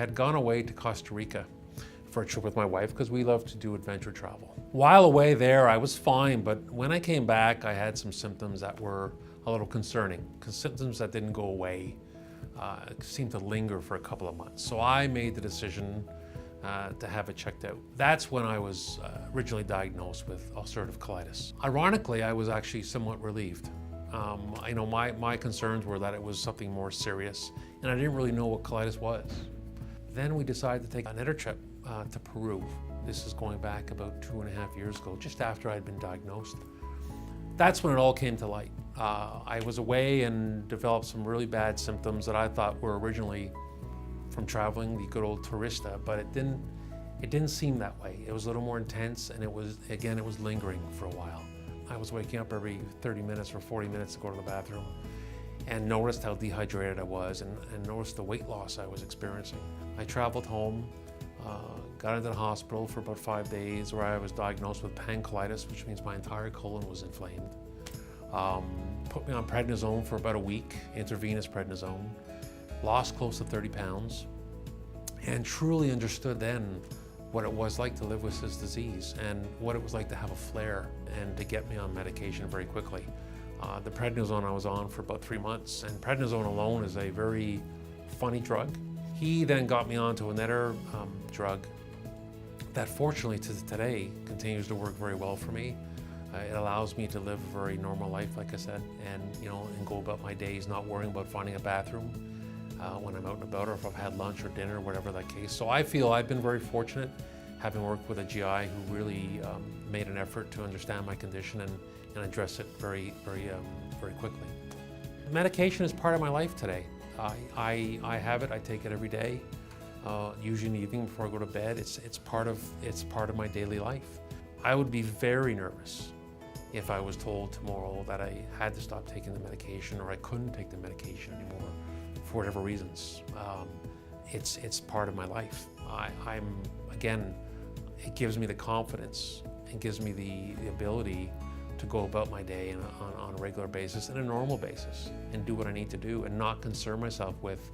had gone away to Costa Rica for a trip with my wife because we love to do adventure travel. While away there, I was fine, but when I came back, I had some symptoms that were a little concerning, because symptoms that didn't go away seemed to linger for a couple of months. So I made the decision to have it checked out. That's when I was originally diagnosed with ulcerative colitis. Ironically, I was actually somewhat relieved. I know my concerns were that it was something more serious, and I didn't really know what colitis was. Then we decided to take another trip to Peru. This is going back about 2.5 years ago, just after I'd been diagnosed. That's when it all came to light. I was away and developed some really bad symptoms that I thought were originally from traveling, the good old tourista, but it didn't seem that way. It was a little more intense, and it was lingering for a while. I was waking up every 30 minutes or 40 minutes to go to the bathroom, and noticed how dehydrated I was, and noticed the weight loss I was experiencing. I traveled home, got into the hospital for about 5 days, where I was diagnosed with pancolitis, which means my entire colon was inflamed. Put me on prednisone for about a week, intravenous prednisone, lost close to 30 pounds, and truly understood then what it was like to live with this disease and what it was like to have a flare and to get me on medication very quickly. The prednisone I was on for about 3 months, and prednisone alone is a very funny drug. He then got me onto another drug that fortunately to today continues to work very well for me. It allows me to live a very normal life, like I said, and go about my days not worrying about finding a bathroom when I'm out and about, or if I've had lunch or dinner, whatever that case. So I feel I've been very fortunate, having worked with a GI who really made an effort to understand my condition and address it very quickly. Medication is part of my life today. I have it. I take it every day, usually in the evening before I go to bed. It's part of my daily life. I would be very nervous if I was told tomorrow that I had to stop taking the medication, or I couldn't take the medication anymore for whatever reasons. It's part of my life. Again, it gives me the confidence and gives me the ability to go about my day on a regular basis and a normal basis and do what I need to do, and not concern myself with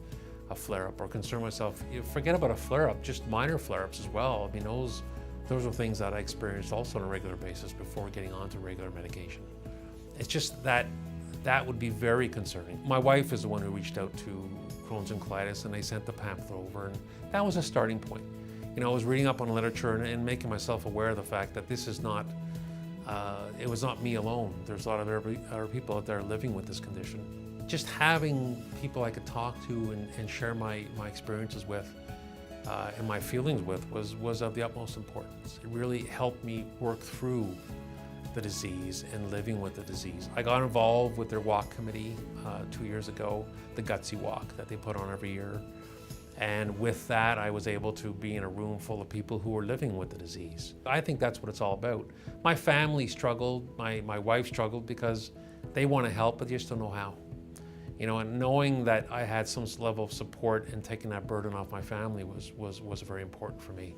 a flare-up, or concern myself, forget about a flare-up, just minor flare-ups as well. I mean, those are things that I experienced also on a regular basis before getting onto regular medication. It's just that would be very concerning. My wife is the one who reached out to Crohn's and Colitis, and they sent the pamphlet over, and that was a starting point. I was reading up on literature and making myself aware of the fact that this is not, it was not me alone. There's a lot of other people out there living with this condition. Just having people I could talk to and share my experiences with and my feelings with was of the utmost importance. It really helped me work through the disease and living with the disease. I got involved with their walk committee 2 years ago, the Gutsy Walk that they put on every year. And with that, I was able to be in a room full of people who were living with the disease. I think that's what it's all about. My family struggled, my wife struggled, because they want to help, but they just don't know how. And knowing that I had some level of support and taking that burden off my family was very important for me.